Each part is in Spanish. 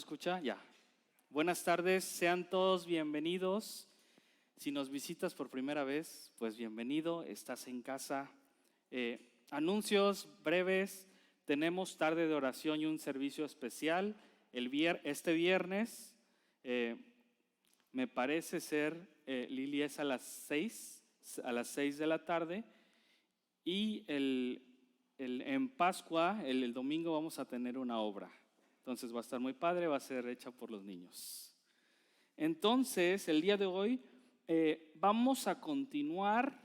¿Escucha? Ya. Buenas tardes, sean todos bienvenidos. Si nos visitas por primera vez, pues bienvenido, estás en casa. Anuncios breves, tenemos tarde de oración y un servicio especial este viernes. Me parece ser, Lili, es a las 6 de la tarde. Y en Pascua, el domingo, vamos a tener una obra. Entonces va a estar muy padre, va a ser hecha por los niños. Entonces, el día de hoy vamos a continuar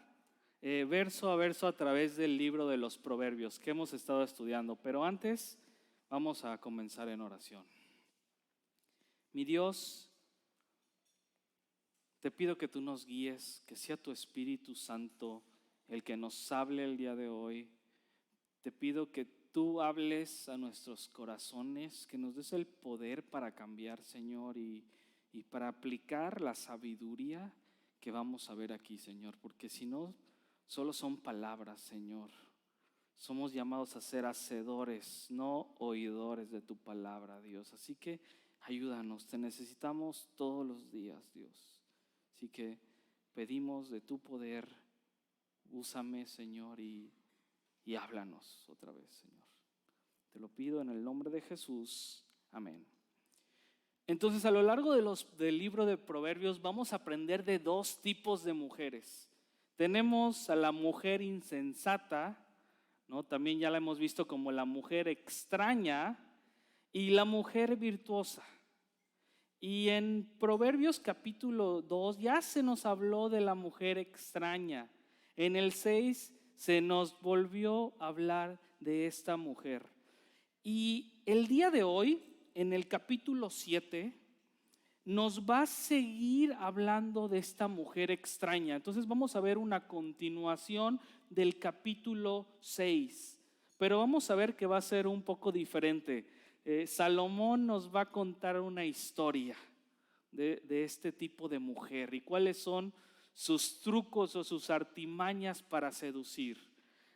verso a verso a través del libro de los Proverbios que hemos estado estudiando. Pero antes, vamos a comenzar en oración. Mi Dios, te pido que tú nos guíes, que sea tu Espíritu Santo el que nos hable el día de hoy. Te pido que tú hables a nuestros corazones, que nos des el poder para cambiar, Señor, y para aplicar la sabiduría que vamos a ver aquí, Señor, porque si no, solo son palabras, Señor. Somos llamados a ser hacedores, no oidores de tu palabra, Dios. Así que ayúdanos, te necesitamos todos los días, Dios. Así que pedimos de tu poder, úsame, Señor, y háblanos otra vez, Señor. Te lo pido en el nombre de Jesús. Amén. Entonces, a lo largo del libro de Proverbios vamos a aprender de dos tipos de mujeres. Tenemos a la mujer insensata, ¿no? También ya la hemos visto como la mujer extraña, y la mujer virtuosa. Y en Proverbios capítulo 2 ya se nos habló de la mujer extraña. En el 6 se nos volvió a hablar de esta mujer. Y el día de hoy, en el capítulo 7, nos va a seguir hablando de esta mujer extraña. Entonces vamos a ver una continuación del capítulo 6. Pero vamos a ver que va a ser un poco diferente. Salomón nos va a contar una historia de este tipo de mujer y cuáles son sus trucos o sus artimañas para seducir.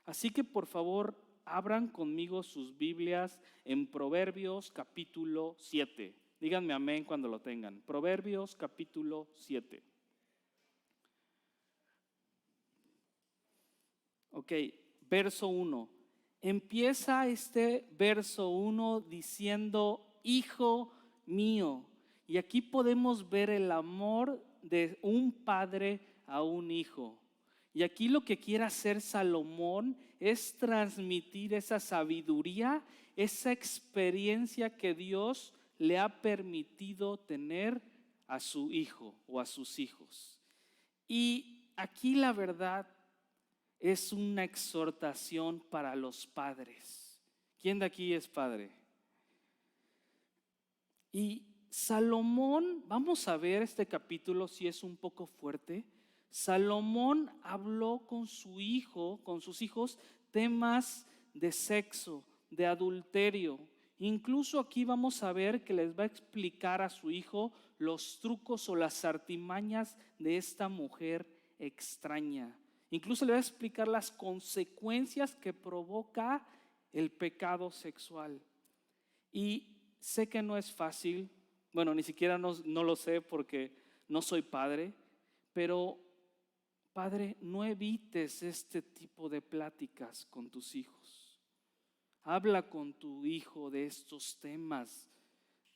Así que por favor, abran conmigo sus Biblias en Proverbios capítulo 7. Díganme amén cuando lo tengan. Proverbios capítulo 7. Ok, verso 1. Empieza este verso 1 diciendo, hijo mío. Y aquí podemos ver el amor de un padre a un hijo. Y aquí lo que quiere hacer Salomón es transmitir esa sabiduría, esa experiencia que Dios le ha permitido tener a su hijo o a sus hijos. Y aquí la verdad es una exhortación para los padres. ¿Quién de aquí es padre? Y Salomón, vamos a ver este capítulo si es un poco fuerte. Salomón habló con su hijo, con sus hijos, temas de sexo, de adulterio. Incluso aquí vamos a ver que les va a explicar a su hijo los trucos o las artimañas de esta mujer extraña. Incluso le va a explicar las consecuencias que provoca el pecado sexual. Y sé que no es fácil, bueno, ni siquiera no lo sé porque no soy padre, pero padre, no evites este tipo de pláticas con tus hijos. Habla con tu hijo de estos temas,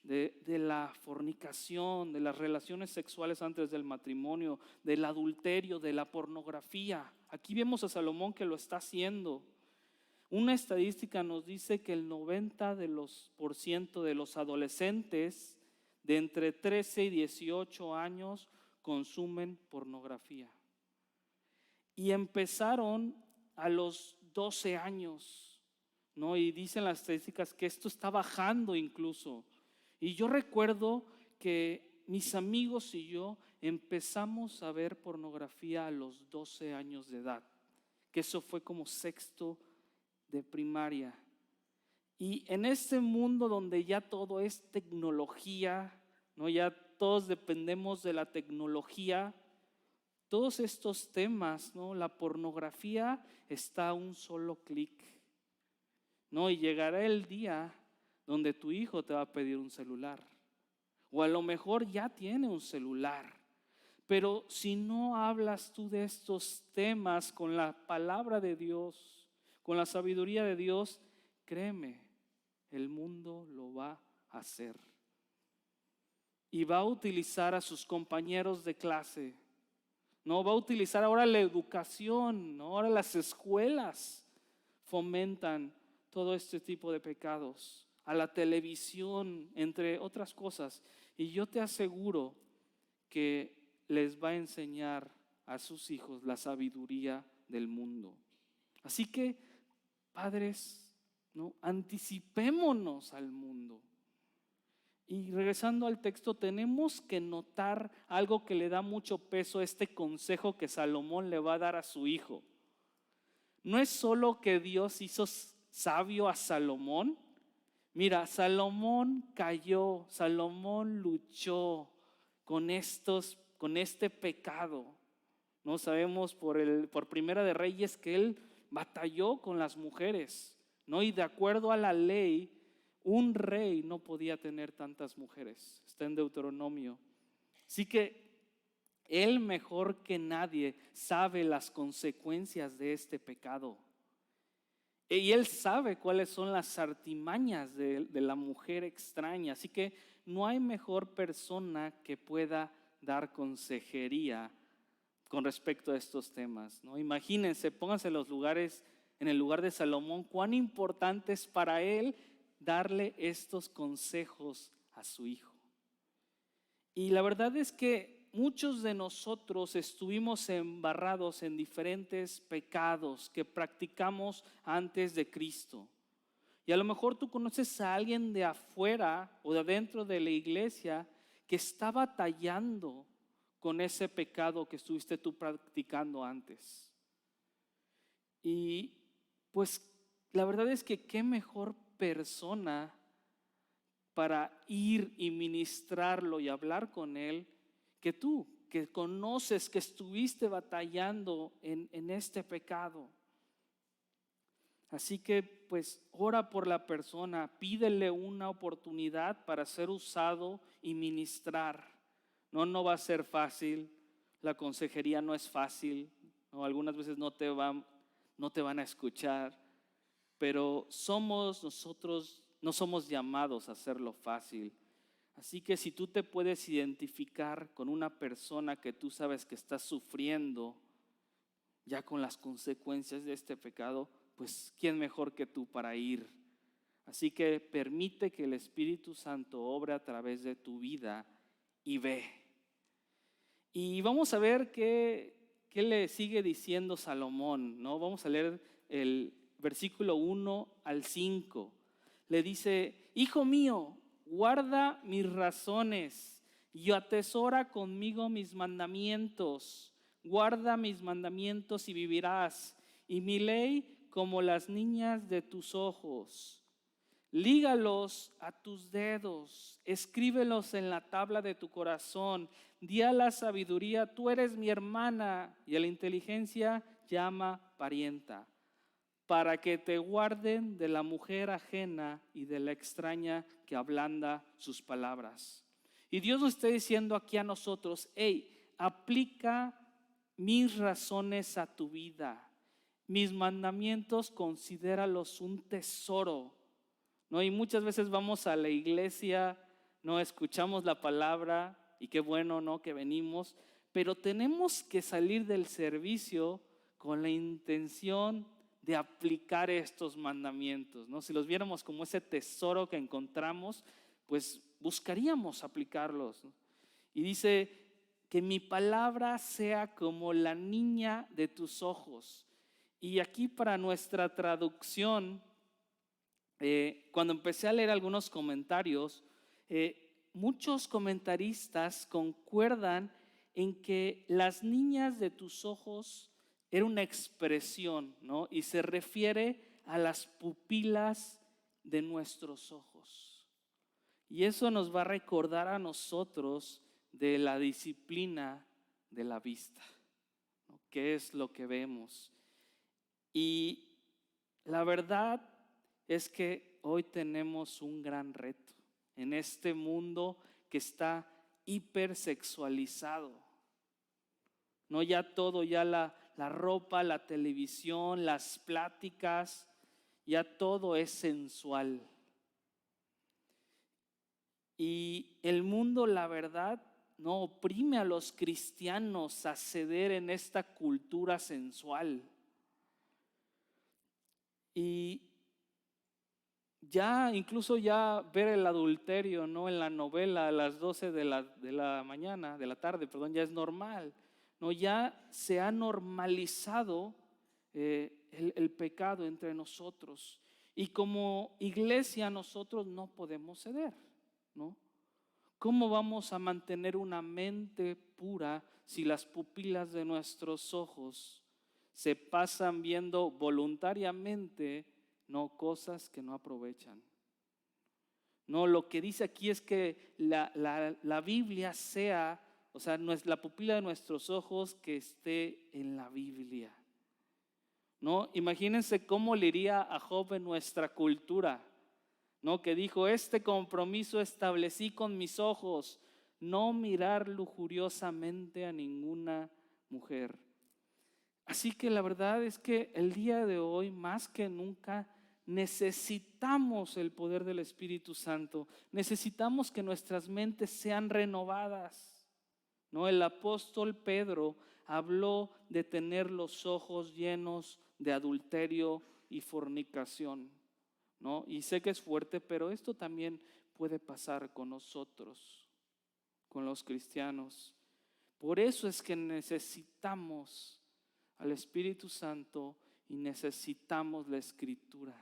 de la fornicación, de las relaciones sexuales antes del matrimonio, del adulterio, de la pornografía. Aquí vemos a Salomón que lo está haciendo. Una estadística nos dice que el 90% de los adolescentes de entre 13 y 18 años consumen pornografía. Y empezaron a los 12 años, ¿no? Y dicen las estadísticas que esto está bajando incluso. Y yo recuerdo que mis amigos y yo empezamos a ver pornografía a los 12 años de edad, que eso fue como sexto de primaria. Y en este mundo donde ya todo es tecnología, ¿no? Ya todos dependemos de la tecnología, todos estos temas, ¿no? La pornografía está a un solo clic, ¿no? Y llegará el día donde tu hijo te va a pedir un celular. o a lo mejor ya tiene un celular. Pero si no hablas tú de estos temas con la palabra de Dios, con la sabiduría de Dios, créeme, el mundo lo va a hacer. Y va a utilizar a sus compañeros de clase. No, va a utilizar ahora la educación, ¿no? Ahora las escuelas fomentan todo este tipo de pecados, a la televisión, entre otras cosas. Y yo te aseguro que les va a enseñar a sus hijos la sabiduría del mundo. Así que, padres, ¿no? Anticipémonos al mundo. Y regresando al texto, tenemos que notar algo que le da mucho peso a este consejo que Salomón le va a dar a su hijo. No es solo que Dios hizo sabio a Salomón. Mira, Salomón cayó, Salomón luchó con este pecado. No sabemos por Primera de Reyes que él batalló con las mujeres, ¿no? Y de acuerdo a la ley, un rey no podía tener tantas mujeres. Está en Deuteronomio. Así que él mejor que nadie sabe las consecuencias de este pecado. Y él sabe cuáles son las artimañas de la mujer extraña. Así que no hay mejor persona que pueda dar consejería con respecto a estos temas, ¿no? Imagínense, pónganse en el lugar de Salomón, cuán importante es para él darle estos consejos a su hijo. Y la verdad es que muchos de nosotros estuvimos embarrados en diferentes pecados que practicamos antes de Cristo. Y a lo mejor tú conoces a alguien de afuera o de adentro de la iglesia que está batallando con ese pecado que estuviste tú practicando antes. Y pues la verdad es que qué mejor persona para ir y ministrarlo y hablar con él que tú, que conoces, que estuviste batallando en este pecado. Así que pues ora por la persona, pídele una oportunidad para ser usado y ministrar. No va a ser fácil, la consejería no es fácil, ¿no? Algunas veces no te van a escuchar, pero nosotros no somos llamados a hacerlo fácil. Así que si tú te puedes identificar con una persona que tú sabes que está sufriendo ya con las consecuencias de este pecado, pues ¿quién mejor que tú para ir? Así que permite que el Espíritu Santo obre a través de tu vida y ve. Y vamos a ver qué le sigue diciendo Salomón, ¿no? Vamos a leer el versículo 1 al 5. Le dice: hijo mío, guarda mis razones y atesora conmigo mis mandamientos. Guarda mis mandamientos y vivirás, y mi ley como las niñas de tus ojos. Lígalos a tus dedos, escríbelos en la tabla de tu corazón. Di a la sabiduría: tú eres mi hermana, y a la inteligencia llama parienta, para que te guarden de la mujer ajena y de la extraña que ablanda sus palabras. Y Dios nos está diciendo aquí a nosotros: hey, aplica mis razones a tu vida, mis mandamientos, considéralos un tesoro, ¿no? Y muchas veces vamos a la iglesia, no escuchamos la palabra y qué bueno, ¿no?, que venimos, pero tenemos que salir del servicio con la intención de aplicar estos mandamientos, ¿no? Si los viéramos como ese tesoro que encontramos, pues buscaríamos aplicarlos, ¿no? Y dice: que mi palabra sea como la niña de tus ojos. Y aquí para nuestra traducción, cuando empecé a leer algunos comentarios, muchos comentaristas concuerdan en que las niñas de tus ojos era una expresión, ¿no? Y se refiere a las pupilas de nuestros ojos. Y eso nos va a recordar a nosotros de la disciplina de la vista, ¿no? ¿Qué es lo que vemos? Y la verdad es que hoy tenemos un gran reto en este mundo que está hipersexualizado. No, ya todo, ya la ropa, la televisión, las pláticas, ya todo es sensual. Y el mundo, la verdad, no oprime a los cristianos a ceder en esta cultura sensual. Y ya, incluso ya ver el adulterio, ¿no? En la novela a las 12 de la mañana, de la tarde, perdón, ya es normal. No, ya se ha normalizado el pecado entre nosotros. Y como iglesia nosotros no podemos ceder, ¿no? ¿Cómo vamos a mantener una mente pura si las pupilas de nuestros ojos se pasan viendo voluntariamente, no, cosas que no aprovechan? No, lo que dice aquí es que la Biblia sea, o sea, la pupila de nuestros ojos que esté en la Biblia. ¿No? Imagínense cómo le iría a Job en nuestra cultura, ¿no? Que dijo: este compromiso establecí con mis ojos, no mirar lujuriosamente a ninguna mujer. Así que la verdad es que el día de hoy, más que nunca, necesitamos el poder del Espíritu Santo. Necesitamos que nuestras mentes sean renovadas, ¿no? El apóstol Pedro habló de tener los ojos llenos de adulterio y fornicación, ¿no? Y sé que es fuerte, pero esto también puede pasar con nosotros, con los cristianos. Por eso es que necesitamos al Espíritu Santo y necesitamos la Escritura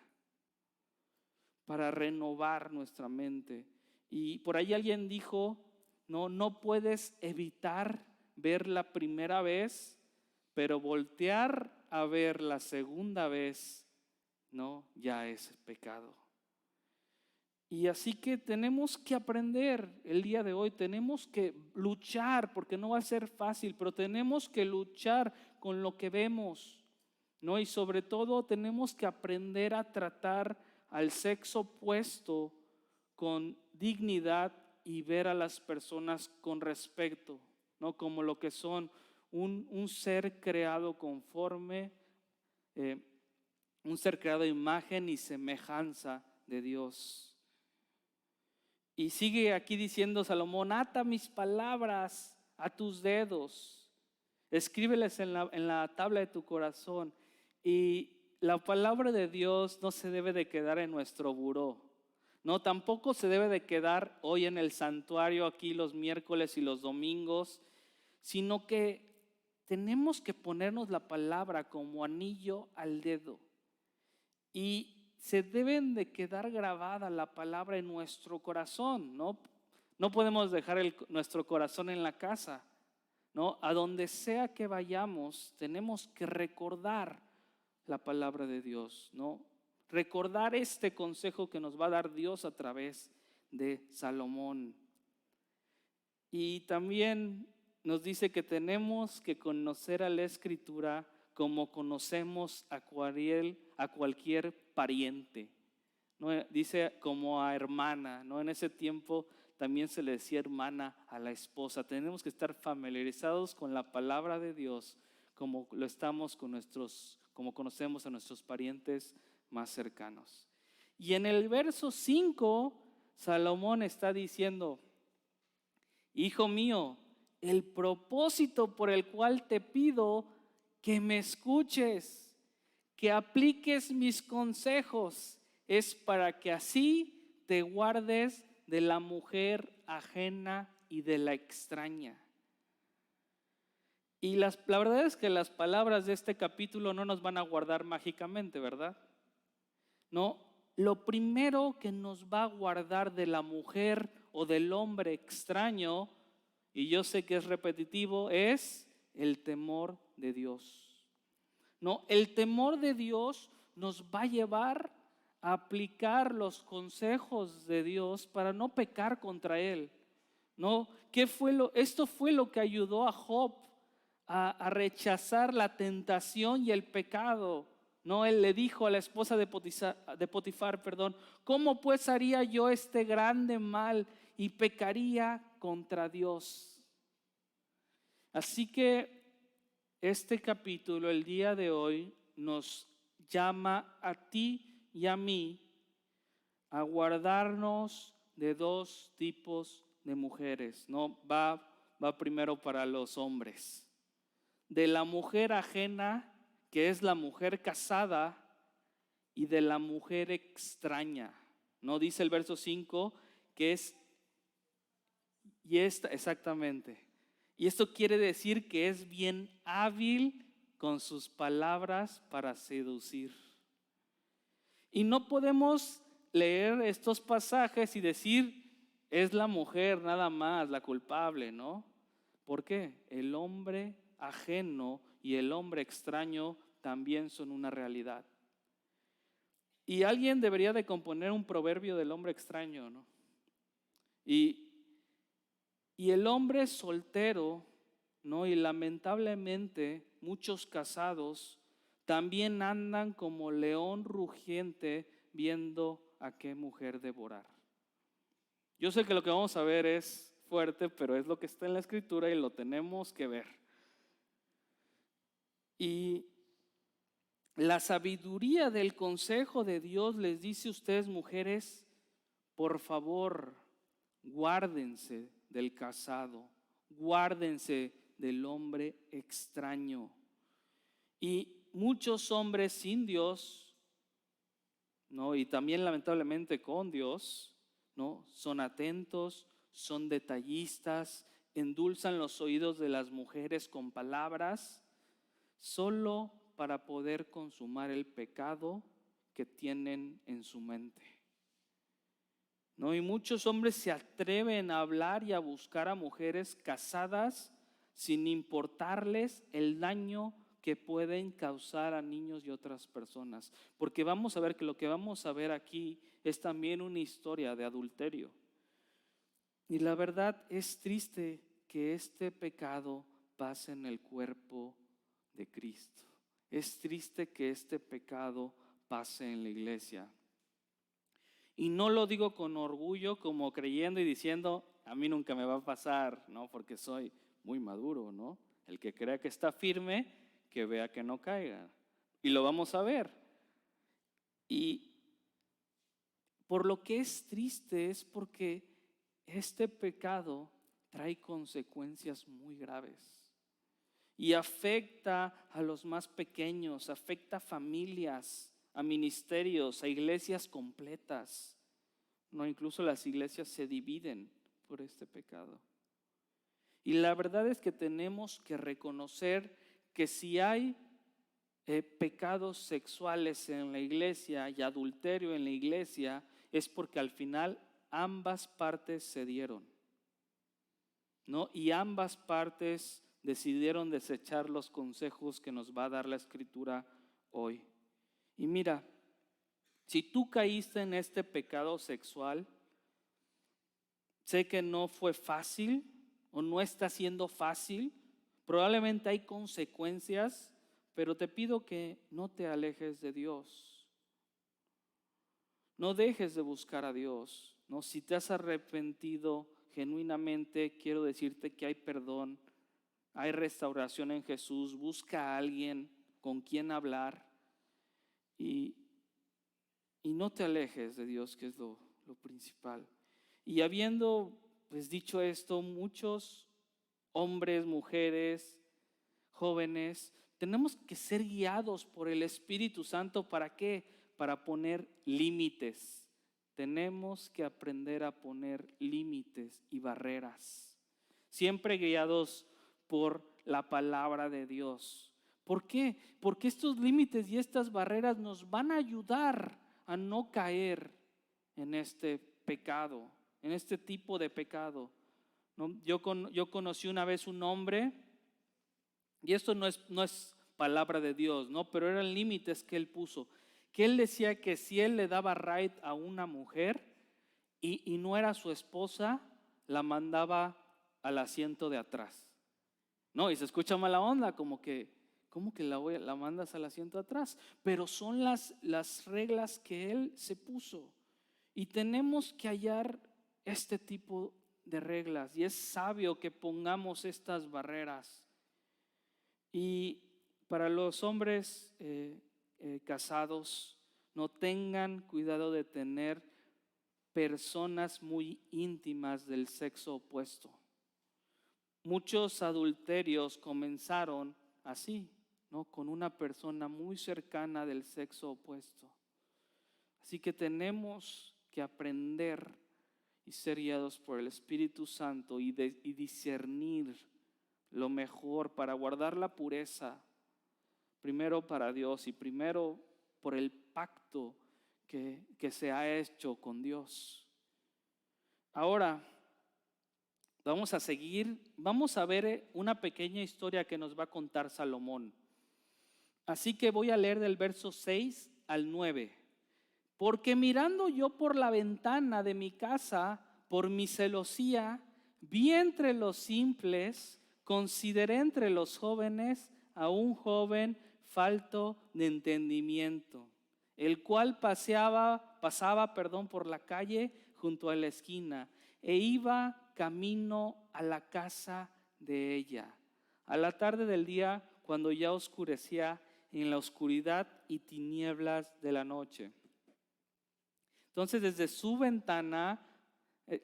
para renovar nuestra mente. Y por ahí alguien dijo: no puedes evitar ver la primera vez, pero voltear a ver la segunda vez, no, ya es pecado. Y así que tenemos que aprender el día de hoy, tenemos que luchar, porque no va a ser fácil, pero tenemos que luchar con lo que vemos, ¿no? Y sobre todo tenemos que aprender a tratar al sexo opuesto con dignidad y ver a las personas con respeto, ¿no? Como lo que son un ser creado conforme, un ser creado a imagen y semejanza de Dios. Y sigue aquí diciendo Salomón: ata mis palabras a tus dedos, escríbeles en la tabla de tu corazón. Y la palabra de Dios no se debe de quedar en nuestro buró, no, tampoco se debe de quedar hoy en el santuario aquí los miércoles y los domingos, sino que tenemos que ponernos la palabra como anillo al dedo. Y se deben de quedar grabada la palabra en nuestro corazón, ¿no? No podemos dejar nuestro corazón en la casa, ¿no? A donde sea que vayamos, tenemos que recordar la palabra de Dios, ¿no? Recordar este consejo que nos va a dar Dios a través de Salomón. Y también nos dice que tenemos que conocer a la Escritura como conocemos a cualquier pariente, ¿no? Dice como a hermana, ¿no? En ese tiempo también se le decía hermana a la esposa. Tenemos que estar familiarizados con la palabra de Dios como lo estamos como conocemos a nuestros parientes más cercanos. Y en el verso 5, Salomón está diciendo: hijo mío, el propósito por el cual te pido que me escuches, que apliques mis consejos, es para que así te guardes de la mujer ajena y de la extraña. Y la verdad es que las palabras de este capítulo no nos van a guardar mágicamente, ¿verdad? No, lo primero que nos va a guardar de la mujer o del hombre extraño, y yo sé que es repetitivo, es el temor de Dios. No, el temor de Dios nos va a llevar a aplicar los consejos de Dios para no pecar contra Él. ¿No? Esto fue lo que ayudó a Job a rechazar la tentación y el pecado. ¿No? Él le dijo a la esposa de Potifar, ¿cómo pues haría yo este grande mal y pecaría contra Dios. Así que este capítulo, el día de hoy, nos llama a ti y a mí a guardarnos de dos tipos de mujeres. No va primero para los hombres. De la mujer ajena, que es la mujer casada, y de la mujer extraña. No dice el verso 5 que es, y esta, exactamente. Y esto quiere decir que es bien hábil con sus palabras para seducir. Y no podemos leer estos pasajes y decir, es la mujer nada más la culpable, ¿no? ¿Por qué? El hombre ajeno y el hombre extraño también son una realidad. Y alguien debería de componer un proverbio del hombre extraño, ¿no? Y el hombre soltero, ¿no? Y lamentablemente muchos casados también andan como león rugiente viendo a qué mujer devorar. Yo sé que lo que vamos a ver es fuerte, pero es lo que está en la Escritura y lo tenemos que ver. Y la sabiduría del consejo de Dios les dice a ustedes, mujeres, por favor, guárdense del casado, guárdense del hombre extraño. Y muchos hombres sin Dios, ¿no? Y también lamentablemente con Dios, ¿no? Son atentos, son detallistas, endulzan los oídos de las mujeres con palabras, solo para poder consumar el pecado que tienen en su mente. ¿No? Y muchos hombres se atreven a hablar y a buscar a mujeres casadas sin importarles el daño que pueden causar a niños y otras personas. Porque vamos a ver que lo que vamos a ver aquí es también una historia de adulterio. Y la verdad es triste que este pecado pase en el cuerpo de Cristo. Es triste que este pecado pase en la iglesia. Y no lo digo con orgullo, como creyendo y diciendo, a mí nunca me va a pasar, ¿no? Porque soy muy maduro, ¿no? El que crea que está firme, que vea que no caiga. Y lo vamos a ver. Y por lo que es triste es porque este pecado trae consecuencias muy graves. Y afecta a los más pequeños, afecta a familias, a ministerios, a iglesias completas. No, incluso las iglesias se dividen por este pecado. Y la verdad es que tenemos que reconocer que si hay pecados sexuales en la iglesia y adulterio en la iglesia, es porque al final ambas partes cedieron, ¿no? Y ambas partes decidieron desechar los consejos que nos va a dar la Escritura hoy. Y mira, si tú caíste en este pecado sexual, sé que no fue fácil o no está siendo fácil, probablemente hay consecuencias, pero te pido que no te alejes de Dios. No dejes de buscar a Dios, ¿no? Si te has arrepentido genuinamente, quiero decirte que hay perdón, hay restauración en Jesús. Busca a alguien con quien hablar y no te alejes de Dios, que es lo principal. Y habiendo pues dicho esto, muchos hombres, mujeres, jóvenes, tenemos que ser guiados por el Espíritu Santo. ¿Para qué? Para poner límites. Tenemos que aprender a poner límites y barreras, siempre guiados por la palabra de Dios. ¿Por qué? Porque estos límites y estas barreras nos van a ayudar a no caer en este pecado, en este tipo de pecado, ¿no? Yo conocí una vez un hombre, y esto no es palabra de Dios, ¿no? Pero eran límites que él puso, que él decía que si él le daba ride a una mujer y no era su esposa, la mandaba al asiento de atrás. No, y se escucha mala onda, como que la mandas al asiento de atrás, pero son las reglas que él se puso. Y tenemos que hallar este tipo de reglas y es sabio que pongamos estas barreras. Y para los hombres casados, no tengan cuidado de tener personas muy íntimas del sexo opuesto. Muchos adulterios comenzaron así, ¿no? Con una persona muy cercana del sexo opuesto. Así que tenemos que aprender y ser guiados por el Espíritu Santo y discernir lo mejor para guardar la pureza, primero para Dios y primero por el pacto que se ha hecho con Dios. Ahora, vamos a seguir, vamos a ver una pequeña historia que nos va a contar Salomón. Así que voy a leer del verso 6 al 9. Porque mirando yo por la ventana de mi casa, por mi celosía, vi entre los simples, consideré entre los jóvenes a un joven falto de entendimiento, el cual pasaba por la calle junto a la esquina e iba camino a la casa de ella. A la tarde del día, cuando ya oscurecía, en la oscuridad y tinieblas de la noche. Entonces, desde su ventana,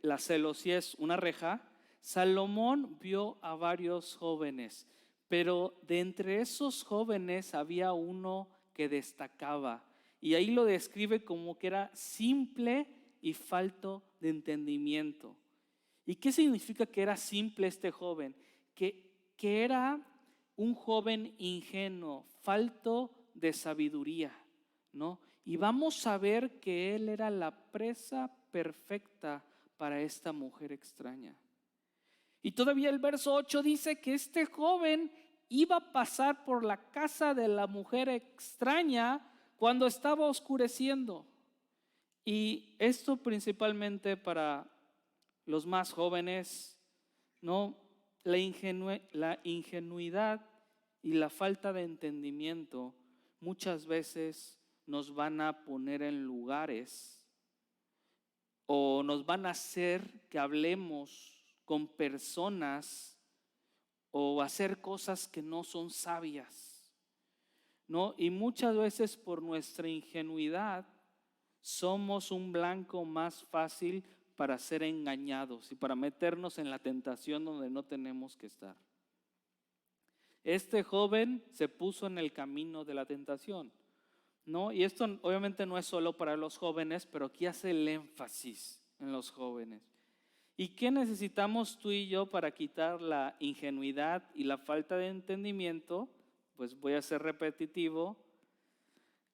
la celosía es una reja, Salomón vio a varios jóvenes, pero de entre esos jóvenes había uno que destacaba. Y ahí lo describe como que era simple y falto de entendimiento. ¿Y qué significa que era simple este joven? Que era un joven ingenuo, falto de sabiduría, ¿no? Y vamos a ver que él era la presa perfecta para esta mujer extraña. Y todavía el verso 8 dice que este joven iba a pasar por la casa de la mujer extraña cuando estaba oscureciendo. Y esto principalmente para los más jóvenes, ¿no? La ingenuidad y la falta de entendimiento muchas veces nos van a poner en lugares o nos van a hacer que hablemos con personas o hacer cosas que no son sabias, ¿no? Y muchas veces por nuestra ingenuidad somos un blanco más fácil para ser engañados y para meternos en la tentación donde no tenemos que estar. Este joven se puso en el camino de la tentación, ¿no? Y esto obviamente no es solo para los jóvenes, pero aquí hace el énfasis en los jóvenes. ¿Y qué necesitamos tú y yo para quitar la ingenuidad y la falta de entendimiento? Pues voy a ser repetitivo.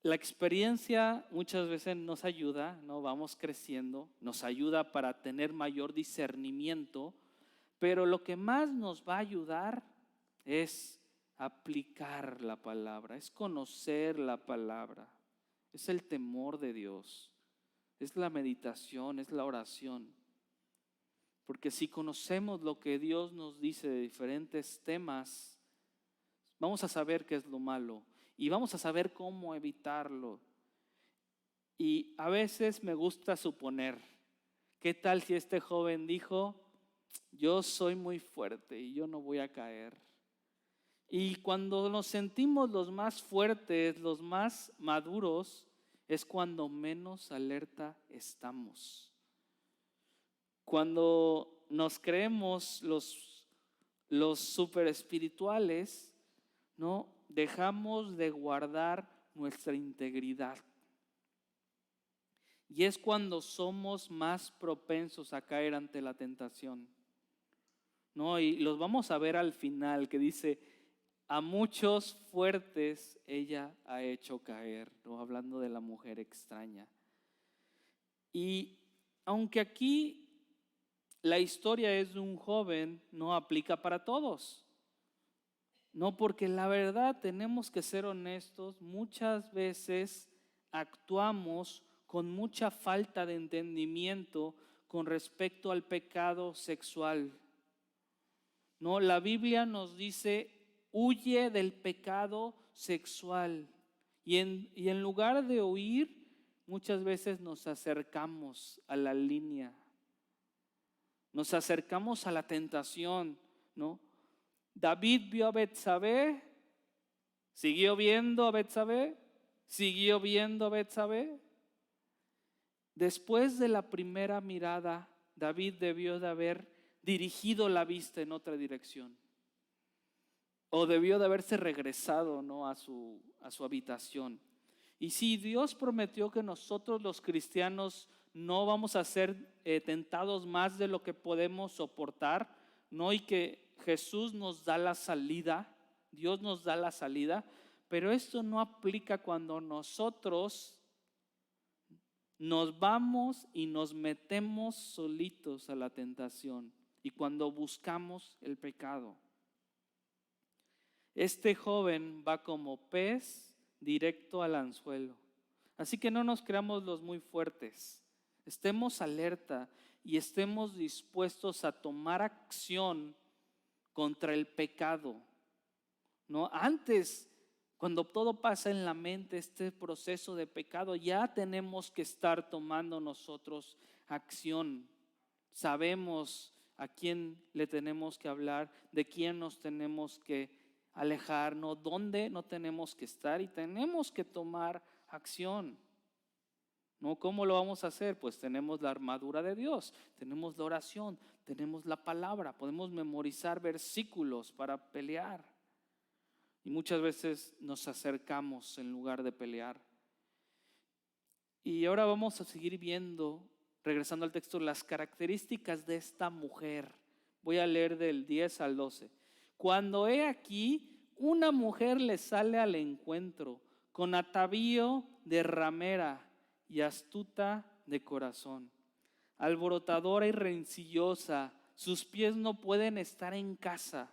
La experiencia muchas veces nos ayuda, ¿no? Vamos creciendo, nos ayuda para tener mayor discernimiento, pero lo que más nos va a ayudar es aplicar la palabra, es conocer la palabra, es el temor de Dios, es la meditación, es la oración. Porque si conocemos lo que Dios nos dice de diferentes temas, vamos a saber qué es lo malo y vamos a saber cómo evitarlo. Y a veces me gusta suponer, ¿qué tal si este joven dijo, yo soy muy fuerte y yo no voy a caer? Y cuando nos sentimos los más fuertes, los más maduros, es cuando menos alerta estamos. Cuando nos creemos los super espirituales, ¿no? Dejamos de guardar nuestra integridad. Y es cuando somos más propensos a caer ante la tentación, ¿no? Y los vamos a ver al final, que dice, a muchos fuertes ella ha hecho caer, ¿no? Hablando de la mujer extraña. Y aunque aquí la historia es de un joven, no aplica para todos. No, porque la verdad tenemos que ser honestos, muchas veces actuamos con mucha falta de entendimiento con respecto al pecado sexual. No, la Biblia nos dice, huye del pecado sexual. Y en lugar de huir, muchas veces nos acercamos a la línea. Nos acercamos a la tentación, ¿no? David vio a Betsabé, siguió viendo a Betsabé, siguió viendo a Betsabé. Después de la primera mirada, David debió de haber dirigido la vista en otra dirección. O debió de haberse regresado, ¿no?, a su habitación. Y si Dios prometió que nosotros los cristianos no vamos a ser tentados más de lo que podemos soportar, ¿no?, y que Jesús nos da la salida, Dios nos da la salida, pero esto no aplica cuando nosotros nos vamos y nos metemos solitos a la tentación y cuando buscamos el pecado. Este joven va como pez directo al anzuelo. Así que no nos creamos los muy fuertes. Estemos alerta y estemos dispuestos a tomar acción contra el pecado, ¿no? Antes, cuando todo pasa en la mente, este proceso de pecado, ya tenemos que estar tomando nosotros acción. Sabemos a quién le tenemos que hablar, de quién nos tenemos que alejar, ¿no?, dónde no tenemos que estar y tenemos que tomar acción, ¿no? ¿Cómo lo vamos a hacer? Pues tenemos la armadura de Dios, tenemos la oración, tenemos la palabra, podemos memorizar versículos para pelear. Y muchas veces nos acercamos en lugar de pelear. Y ahora vamos a seguir viendo, regresando al texto, las características de esta mujer. Voy a leer del 10 al 12. Cuando he aquí, una mujer le sale al encuentro con atavío de ramera y astuta de corazón, alborotadora y rencillosa, sus pies no pueden estar en casa.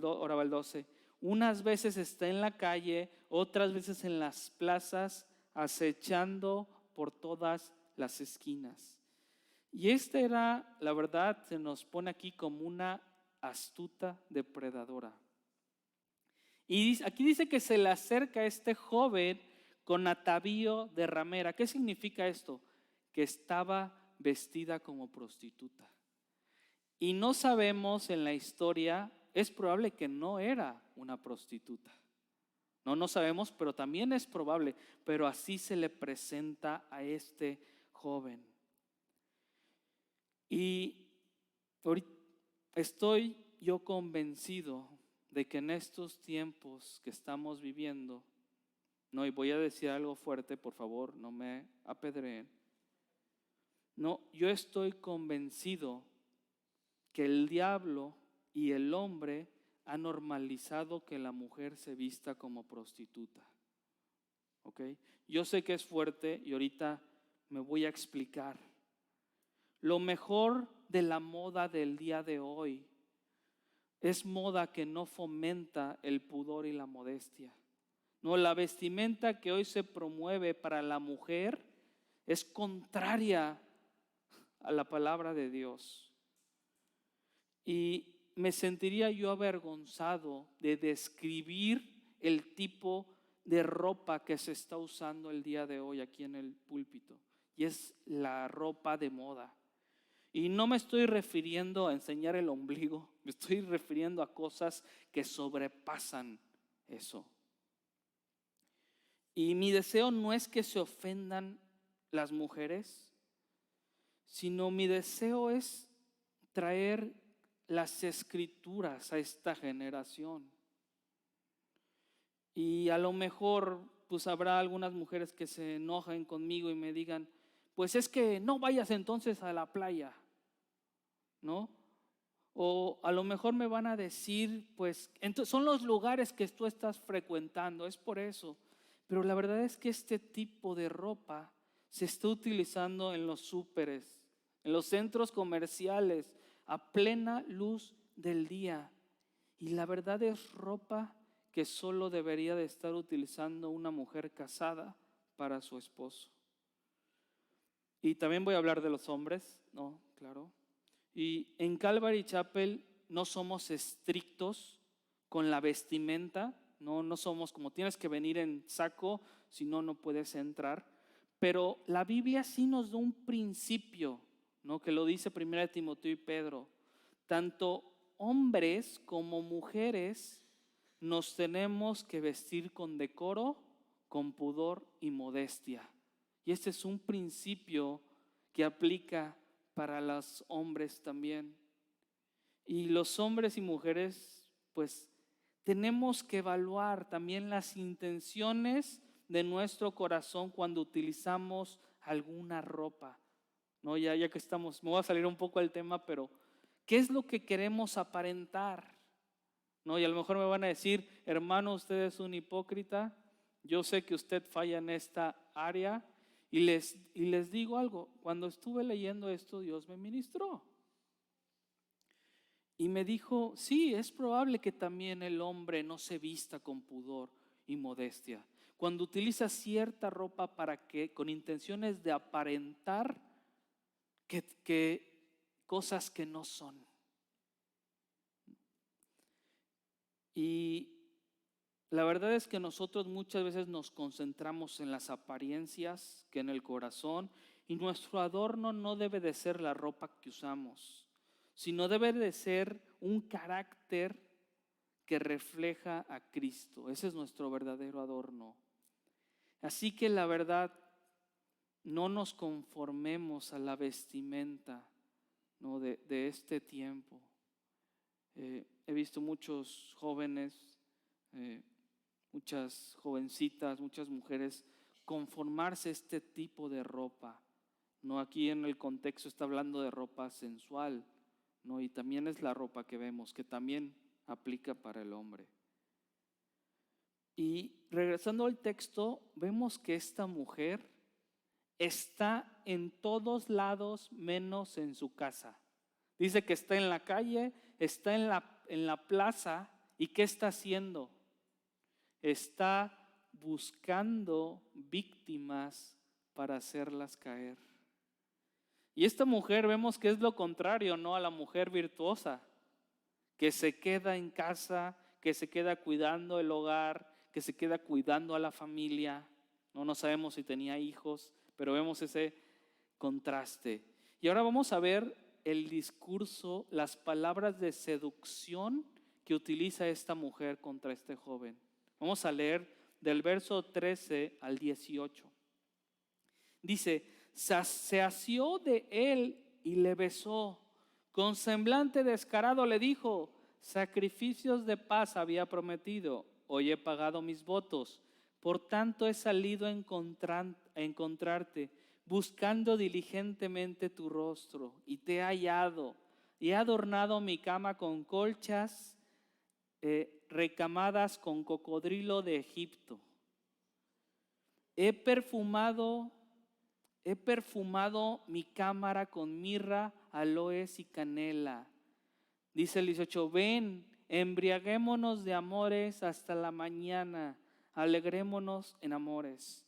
Ahora va el 12. Unas veces está en la calle, otras veces en las plazas, acechando por todas las esquinas. Y esta era, la verdad, se nos pone aquí como una astuta depredadora. Y aquí dice que se le acerca a este joven con atavío de ramera. ¿Qué significa esto? Que estaba vestida como prostituta. Y no sabemos en la historia, es probable que no era una prostituta. No sabemos, pero también es probable. Pero así se le presenta a este joven. Y estoy yo convencido de que en estos tiempos que estamos viviendo, no, y voy a decir algo fuerte, por favor, no me apedreen. No, yo estoy convencido que el diablo y el hombre han normalizado que la mujer se vista como prostituta. ¿Ok? Yo sé que es fuerte y ahorita me voy a explicar. Lo mejor de la moda del día de hoy es moda que no fomenta el pudor y la modestia. No, la vestimenta que hoy se promueve para la mujer es contraria a la palabra de Dios. Y me sentiría yo avergonzado de describir el tipo de ropa que se está usando el día de hoy aquí en el púlpito. Y es la ropa de moda. Y no me estoy refiriendo a enseñar el ombligo, me estoy refiriendo a cosas que sobrepasan eso. Y mi deseo no es que se ofendan las mujeres, sino mi deseo es traer las escrituras a esta generación. Y a lo mejor pues habrá algunas mujeres que se enojen conmigo y me digan, pues es que no vayas entonces a la playa, ¿no? O a lo mejor me van a decir, pues entonces son los lugares que tú estás frecuentando, es por eso. Pero la verdad es que este tipo de ropa se está utilizando en los súperes, en los centros comerciales, a plena luz del día. Y la verdad es ropa que solo debería de estar utilizando una mujer casada para su esposo. Y también voy a hablar de los hombres, ¿no? Claro. Y en Calvary Chapel no somos estrictos con la vestimenta, no somos como tienes que venir en saco, si no, no puedes entrar. Pero la Biblia sí nos da un principio, ¿no? Que lo dice 1 Timoteo y Pedro. Tanto hombres como mujeres nos tenemos que vestir con decoro, con pudor y modestia. Y este es un principio que aplica para los hombres también. Y los hombres y mujeres, pues tenemos que evaluar también las intenciones de nuestro corazón cuando utilizamos alguna ropa, ¿no? Ya que estamos, me voy a salir un poco del tema, pero ¿qué es lo que queremos aparentar? ¿No? Y a lo mejor me van a decir, hermano, usted es un hipócrita, yo sé que usted falla en esta área, y les digo algo, cuando estuve leyendo esto, Dios me ministró. Y me dijo, sí, es probable que también el hombre no se vista con pudor y modestia. Cuando utiliza cierta ropa con intenciones de aparentar que cosas que no son. Y la verdad es que nosotros muchas veces nos concentramos en las apariencias que en el corazón, y nuestro adorno no debe de ser la ropa que usamos, sino debe de ser un carácter que refleja a Cristo. Ese es nuestro verdadero adorno. Así que la verdad, no nos conformemos a la vestimenta, ¿no? de este tiempo. He visto muchos jóvenes, muchas jovencitas, muchas mujeres conformarse a este tipo de ropa. No, aquí en el contexto está hablando de ropa sensual, ¿no? Y también es la ropa que vemos, que también aplica para el hombre. Y regresando al texto, vemos que esta mujer está en todos lados menos en su casa. Dice que está en la calle, está en la plaza, ¿y qué está haciendo? Está buscando víctimas para hacerlas caer. Y esta mujer vemos que es lo contrario, ¿no? A la mujer virtuosa, que se queda en casa, que se queda cuidando el hogar, que se queda cuidando a la familia. No sabemos si tenía hijos, pero vemos ese contraste. Y ahora vamos a ver el discurso, las palabras de seducción que utiliza esta mujer contra este joven. Vamos a leer del verso 13 al 18. Dice, se asió de él y le besó. Con semblante descarado le dijo, sacrificios de paz había prometido, hoy he pagado mis votos. Por tanto he salido a encontrarte, buscando diligentemente tu rostro, y te he hallado. Y he adornado mi cama con colchas recamadas con cocodrilo de Egipto. He perfumado mi cámara con mirra, aloes y canela. Dice el 18, ven, embriaguémonos de amores hasta la mañana, alegrémonos en amores.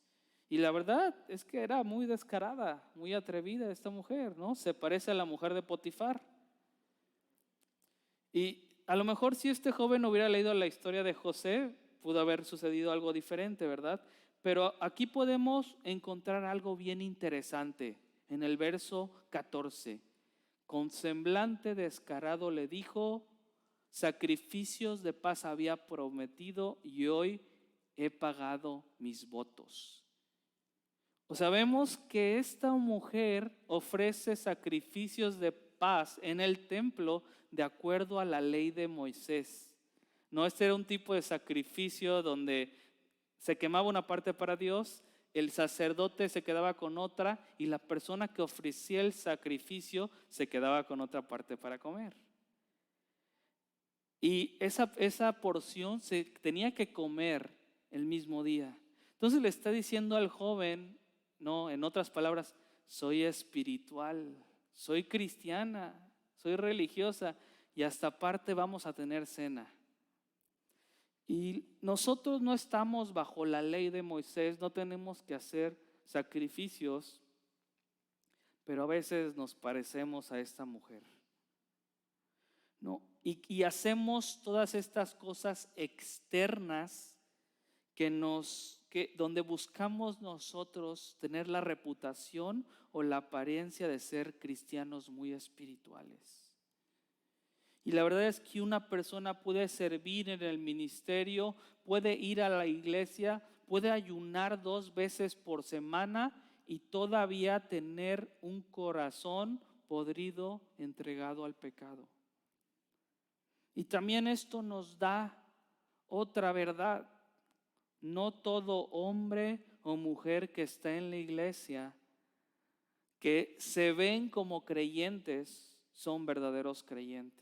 Y la verdad es que era muy descarada, muy atrevida esta mujer, ¿no? Se parece a la mujer de Potifar. Y a lo mejor si este joven hubiera leído la historia de José, pudo haber sucedido algo diferente, ¿verdad? Pero aquí podemos encontrar algo bien interesante en el verso 14. Con semblante descarado le dijo, sacrificios de paz había prometido y hoy he pagado mis votos. O sea, vemos que esta mujer ofrece sacrificios de paz en el templo de acuerdo a la ley de Moisés. No, este era un tipo de sacrificio donde se quemaba una parte para Dios, el sacerdote se quedaba con otra y la persona que ofrecía el sacrificio se quedaba con otra parte para comer. Y esa porción se tenía que comer el mismo día. Entonces le está diciendo al joven, no, en otras palabras, soy espiritual, soy cristiana, soy religiosa y hasta aparte vamos a tener cena. Y nosotros no estamos bajo la ley de Moisés, no tenemos que hacer sacrificios, pero a veces nos parecemos a esta mujer, ¿no? Y hacemos todas estas cosas externas donde buscamos nosotros tener la reputación o la apariencia de ser cristianos muy espirituales. Y la verdad es que una persona puede servir en el ministerio, puede ir a la iglesia, puede ayunar 2 veces por semana y todavía tener un corazón podrido entregado al pecado. Y también esto nos da otra verdad. No todo hombre o mujer que está en la iglesia, que se ven como creyentes, son verdaderos creyentes.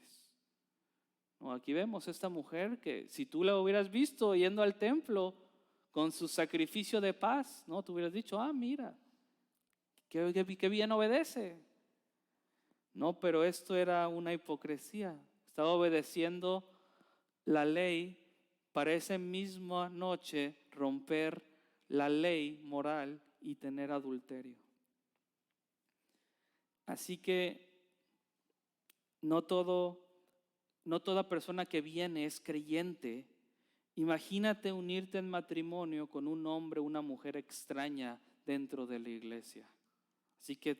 No, aquí vemos esta mujer que si tú la hubieras visto yendo al templo con su sacrificio de paz, ¿no? Tú hubieras dicho, mira, qué bien obedece. No, pero esto era una hipocresía. Estaba obedeciendo la ley para esa misma noche romper la ley moral y tener adulterio. Así que no toda persona que viene es creyente. Imagínate unirte en matrimonio con un hombre o una mujer extraña dentro de la iglesia. Así que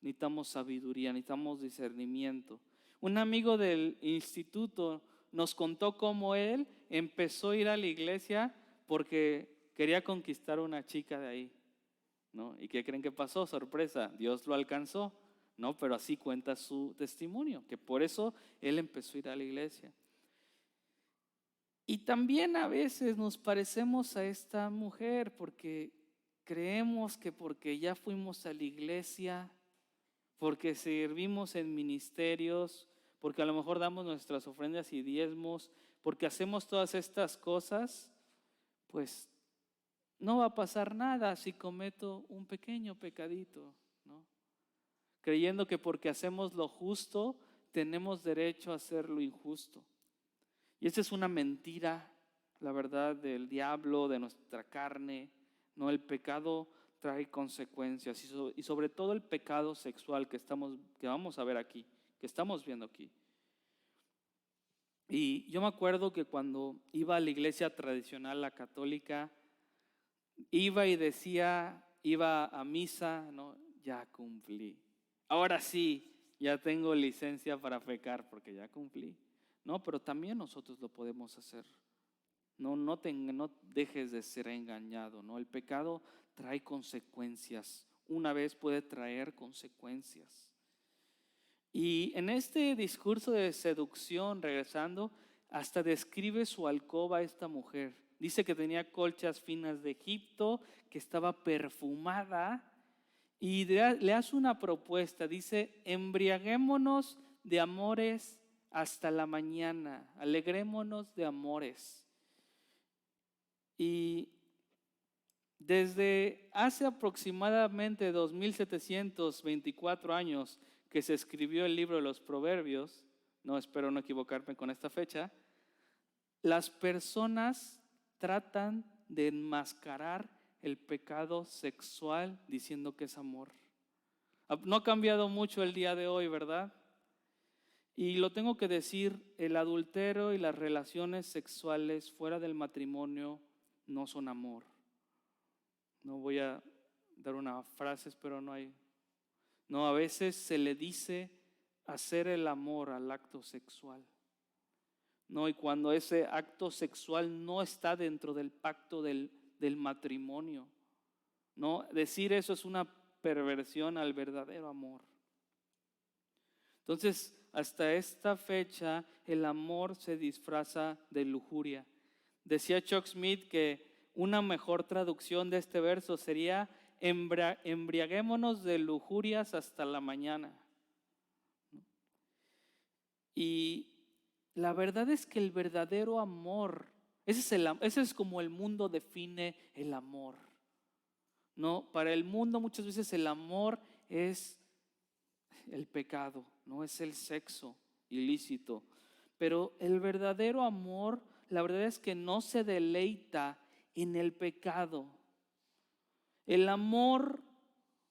necesitamos sabiduría, necesitamos discernimiento. Un amigo del instituto nos contó cómo él empezó a ir a la iglesia porque quería conquistar a una chica de ahí, ¿no? ¿Y qué creen que pasó? Sorpresa, Dios lo alcanzó, ¿no? Pero así cuenta su testimonio, que por eso él empezó a ir a la iglesia. Y también a veces nos parecemos a esta mujer porque creemos que porque ya fuimos a la iglesia, porque servimos en ministerios, porque a lo mejor damos nuestras ofrendas y diezmos, porque hacemos todas estas cosas, pues no va a pasar nada si cometo un pequeño pecadito, ¿no? Creyendo que porque hacemos lo justo, tenemos derecho a hacer lo injusto. Y esta es una mentira, la verdad, del diablo, de nuestra carne, ¿no? El pecado trae consecuencias y sobre todo el pecado sexual que vamos a ver aquí, que estamos viendo aquí. Y yo me acuerdo que cuando iba a la iglesia tradicional, la católica, iba a misa, ¿no? Ya cumplí. Ahora sí, ya tengo licencia para pecar porque ya cumplí. No, pero también nosotros lo podemos hacer. No dejes de ser engañado, ¿no? El pecado trae consecuencias. Una vez puede traer consecuencias. Y en este discurso de seducción, regresando, hasta describe su alcoba a esta mujer. Dice que tenía colchas finas de Egipto, que estaba perfumada y le hace una propuesta. Dice, embriaguémonos de amores hasta la mañana, alegrémonos de amores. Y desde hace aproximadamente 2724 años que se escribió el libro de los Proverbios, no espero no equivocarme con esta fecha, las personas tratan de enmascarar el pecado sexual diciendo que es amor. No ha cambiado mucho el día de hoy, ¿verdad? Y lo tengo que decir, el adulterio y las relaciones sexuales fuera del matrimonio no son amor. No voy a dar una frase, pero no hay. No, a veces se le dice hacer el amor al acto sexual. No, y cuando ese acto sexual no está dentro del pacto del matrimonio, no, decir eso es una perversión al verdadero amor. Entonces, hasta esta fecha, el amor se disfraza de lujuria. Decía Chuck Smith que una mejor traducción de este verso sería: embriaguémonos de lujurias hasta la mañana. Y la verdad es que el verdadero amor, ese es como el mundo define el amor, ¿no? Para el mundo muchas veces el amor es el pecado, no es el sexo ilícito. Pero el verdadero amor, la verdad es que no se deleita en el pecado. El amor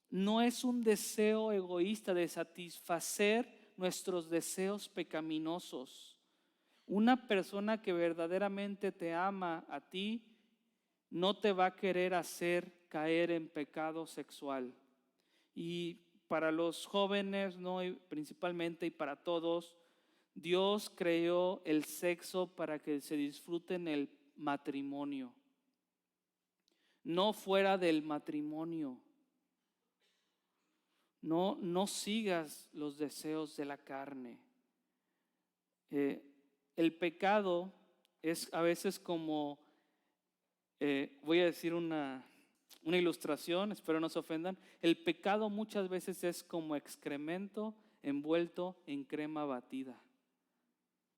no es un deseo egoísta de satisfacer nuestros deseos pecaminosos. Una persona que verdaderamente te ama a ti no te va a querer hacer caer en pecado sexual. Y para los jóvenes, ¿no? Y principalmente y para todos, Dios creó el sexo para que se disfrute en el matrimonio, no fuera del matrimonio. No sigas los deseos de la carne. El pecado es a veces como, voy a decir una ilustración, espero no se ofendan. El pecado muchas veces es como excremento envuelto en crema batida,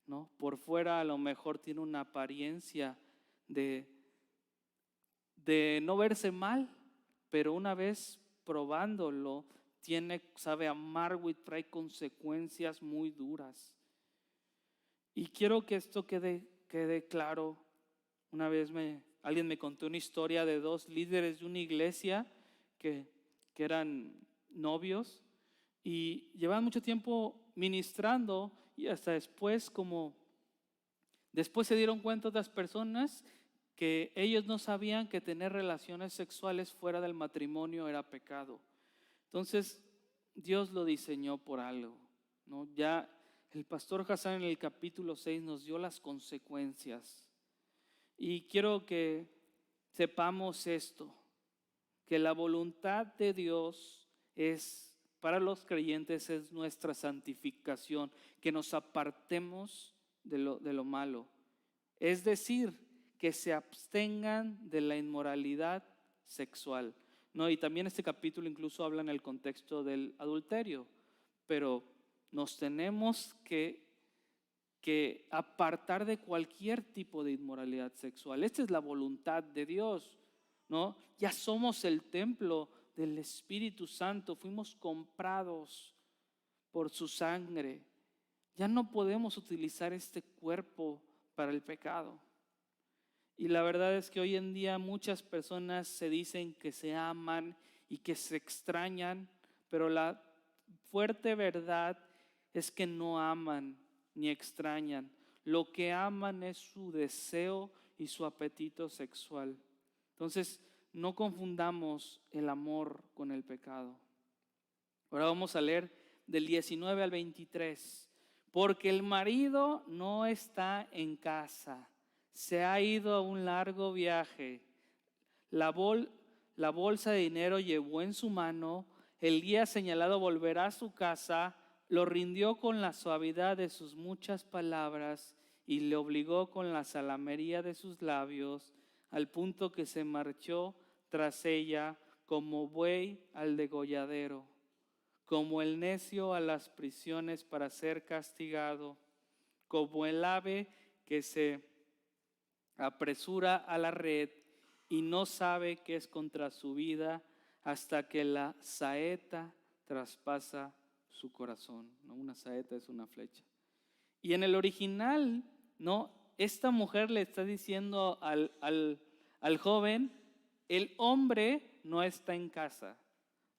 ¿no? Por fuera a lo mejor tiene una apariencia de no verse mal, pero una vez probándolo, sabe amargo y trae consecuencias muy duras. Y quiero que esto quede claro. Una vez alguien me contó una historia de dos líderes de una iglesia que eran novios y llevaban mucho tiempo ministrando, y hasta después se dieron cuenta otras personas que ellos no sabían que tener relaciones sexuales fuera del matrimonio era pecado. Entonces Dios lo diseñó por algo, ¿no? Ya el pastor Hassan en el capítulo 6 nos dio las consecuencias. Y quiero que sepamos esto, que la voluntad de Dios para los creyentes es nuestra santificación, que nos apartemos de lo malo. Es decir, que se abstengan de la inmoralidad sexual, ¿no? Y también este capítulo incluso habla en el contexto del adulterio, pero nos tenemos que apartar de cualquier tipo de inmoralidad sexual. Esta es la voluntad de Dios, ¿no? Ya somos el templo del Espíritu Santo, fuimos comprados por su sangre. Ya no podemos utilizar este cuerpo para el pecado. Y la verdad es que hoy en día muchas personas se dicen que se aman y que se extrañan, pero la fuerte verdad es que no aman ni extrañan. Lo que aman es su deseo y su apetito sexual. Entonces, no confundamos el amor con el pecado. Ahora vamos a leer del 19 al 23. Porque el marido no está en casa, se ha ido a un largo viaje. La bolsa de dinero llevó en su mano. El día señalado volverá a su casa. Lo rindió con la suavidad de sus muchas palabras y le obligó con la salamería de sus labios, al punto que se marchó tras ella como buey al degolladero, como el necio a las prisiones para ser castigado, como el ave que se apresura a la red y no sabe que es contra su vida hasta que la saeta traspasa su corazón, ¿no? Una saeta es una flecha. Y en el original, ¿no? Esta mujer le está diciendo al joven, el hombre no está en casa,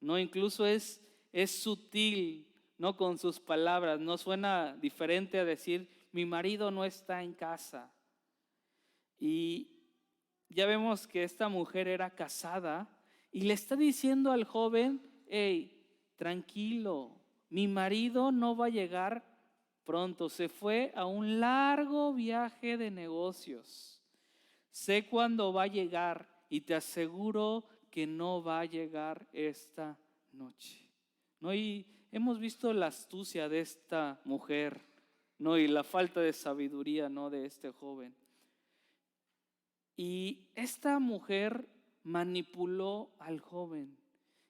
¿no? Incluso es sutil, ¿no? Con sus palabras, no suena diferente a decir, mi marido no está en casa. Y ya vemos que esta mujer era casada y le está diciendo al joven, hey, tranquilo, mi marido no va a llegar pronto, se fue a un largo viaje de negocios. Sé cuándo va a llegar y te aseguro que no va a llegar esta noche, ¿no? Y hemos visto la astucia de esta mujer, ¿no? Y la falta de sabiduría, ¿no? De este joven. Y esta mujer manipuló al joven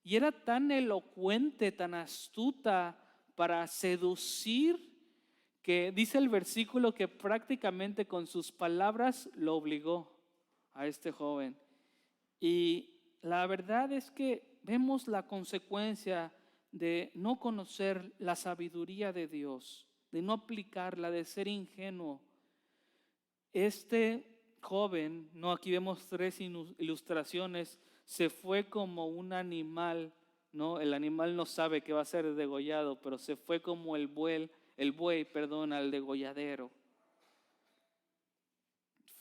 y era tan elocuente, tan astuta para seducir, que dice el versículo que prácticamente con sus palabras lo obligó a este joven. Y la verdad es que vemos la consecuencia de no conocer la sabiduría de Dios, de no aplicarla, de ser ingenuo. Este joven, no, aquí vemos 3 ilustraciones, se fue como un animal, ¿no? El animal no sabe que va a ser degollado, pero se fue como el buey, al degolladero.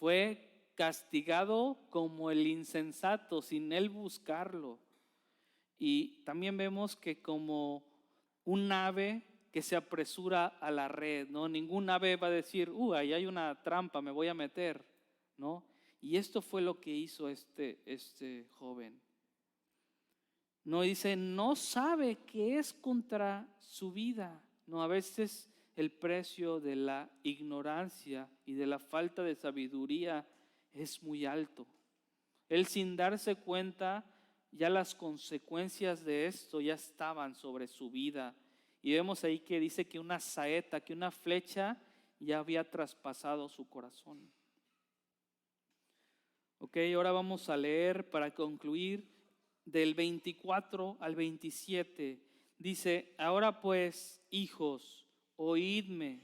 Fue castigado como el insensato, sin él buscarlo. Y también vemos que como un ave que se apresura a la red, ¿no? Ningún ave va a decir, ahí hay una trampa, me voy a meter, ¿no? Y esto fue lo que hizo este joven. No dice, no sabe que es contra su vida. No, a veces el precio de la ignorancia y de la falta de sabiduría es muy alto. Él, sin darse cuenta, ya las consecuencias de esto ya estaban sobre su vida. Y vemos ahí que dice que una saeta, que una flecha ya había traspasado su corazón. Ok, ahora vamos a leer para concluir del 24 al 27. Dice, ahora pues, hijos, oídme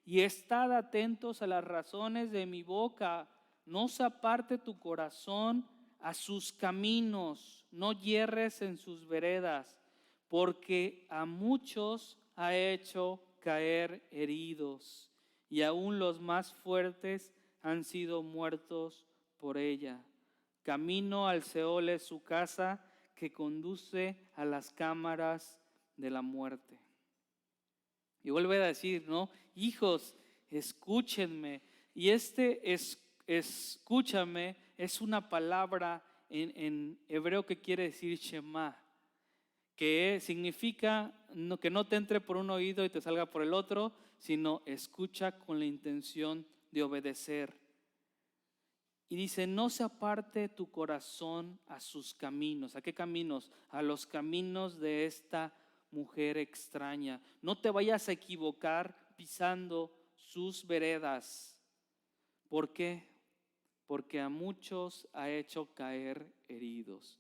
y estad atentos a las razones de mi boca. No se aparte tu corazón a sus caminos, no yerres en sus veredas, porque a muchos ha hecho caer heridos, y aún los más fuertes han sido muertos por ella. Camino al Seol es su casa, que conduce a las cámaras de la muerte. Y vuelve a decir, ¿no? Hijos, escúchenme. Y escúchame es una palabra en hebreo que quiere decir Shema, que significa que no te entre por un oído y te salga por el otro, sino escucha con la intención de obedecer. Y dice, no se aparte tu corazón a sus caminos. ¿A qué caminos? A los caminos de esta mujer extraña. No te vayas a equivocar pisando sus veredas. ¿Por qué? Porque a muchos ha hecho caer heridos,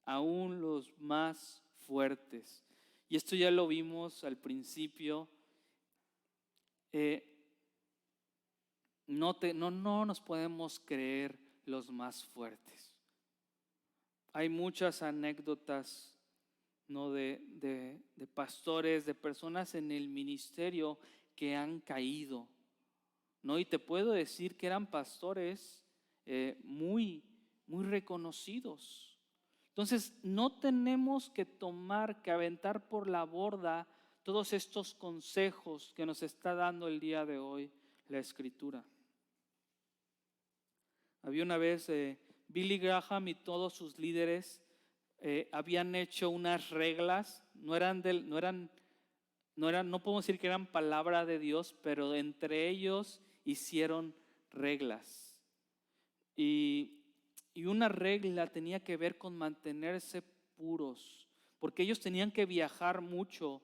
aún los más fuertes. Y esto ya lo vimos al principio. No nos podemos creer los más fuertes. Hay muchas anécdotas, ¿no? de pastores, de personas en el ministerio que han caído, ¿no? Y te puedo decir que eran pastores muy reconocidos. Entonces, no tenemos que aventar por la borda todos estos consejos que nos está dando el día de hoy la Escritura. Había una vez Billy Graham y todos sus líderes habían hecho unas reglas, no podemos decir que eran palabra de Dios, pero entre ellos hicieron reglas. Y una regla tenía que ver con mantenerse puros, porque ellos tenían que viajar mucho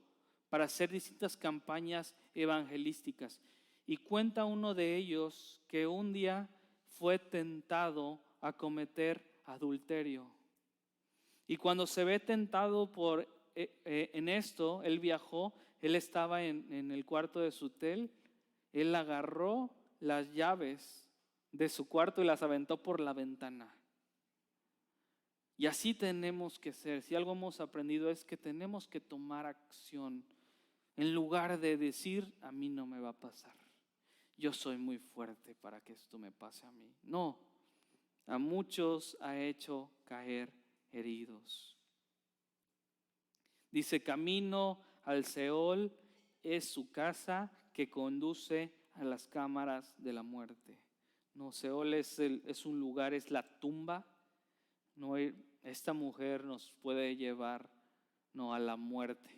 para hacer distintas campañas evangelísticas. Y cuenta uno de ellos que un día fue tentado a cometer adulterio. Y cuando se ve tentado en esto, él viajó, él estaba en el cuarto de su hotel, él agarró las llaves de su cuarto y las aventó por la ventana. Y así tenemos que ser. Si algo hemos aprendido es que tenemos que tomar acción en lugar de decir, a mí no me va a pasar. Yo soy muy fuerte para que esto me pase a mí. No, a muchos ha hecho caer heridos. Dice, camino al Seol es su casa que conduce a las cámaras de la muerte. No, Seol es un lugar, es la tumba. No, esta mujer nos puede llevar, no, a la muerte.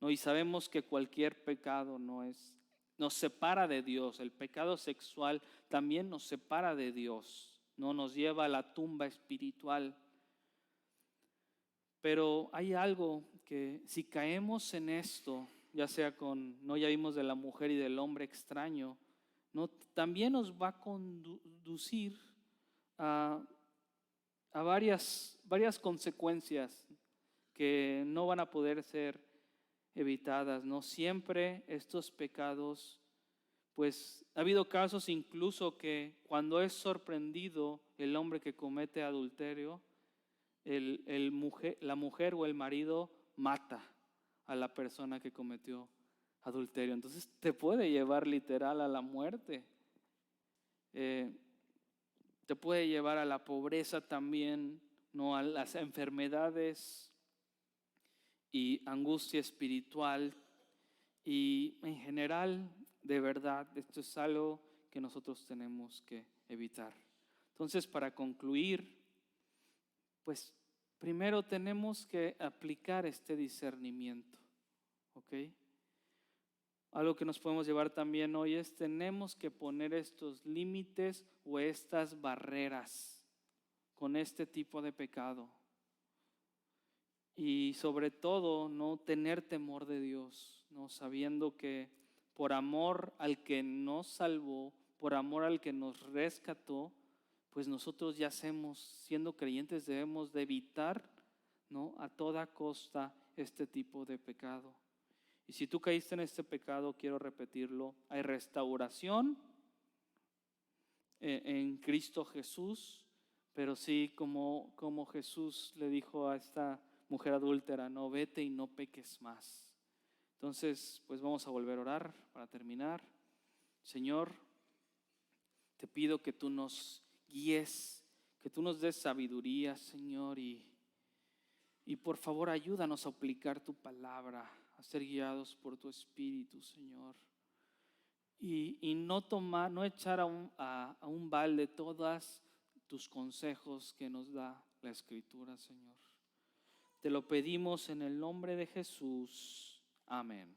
No, y sabemos que cualquier pecado nos separa de Dios. El pecado sexual también nos separa de Dios, no nos lleva a la tumba espiritual. Pero hay algo que si caemos en esto, ya sea ya vimos de la mujer y del hombre extraño, ¿no? También nos va a conducir a varias consecuencias que no van a poder ser evitadas, ¿no? Siempre estos pecados, pues ha habido casos incluso que cuando es sorprendido el hombre que comete adulterio, la mujer o el marido mata a la persona que cometió adulterio. Entonces te puede llevar literal a la muerte. te puede llevar a la pobreza también, ¿no? A las enfermedades y angustia espiritual. Y en general, de verdad, esto es algo que nosotros tenemos que evitar. Entonces, para concluir, pues primero tenemos que aplicar este discernimiento, ¿ok? Algo que nos podemos llevar también hoy es, tenemos que poner estos límites o estas barreras con este tipo de pecado. Y sobre todo, no tener temor de Dios, no sabiendo que por amor al que nos salvó, por amor al que nos rescató, pues nosotros ya siendo creyentes, debemos de evitar, ¿no?, a toda costa este tipo de pecado. Y si tú caíste en este pecado, quiero repetirlo, hay restauración en Cristo Jesús, pero sí, como Jesús le dijo a esta mujer adúltera, no, vete y no peques más. Entonces, pues vamos a volver a orar para terminar. Señor, te pido que tú nos guíes, que tú nos des sabiduría, Señor, y por favor ayúdanos a aplicar tu palabra, a ser guiados por tu Espíritu, Señor. Y no echar a un balde todas tus consejos que nos da la Escritura, Señor. Te lo pedimos en el nombre de Jesús. Amén.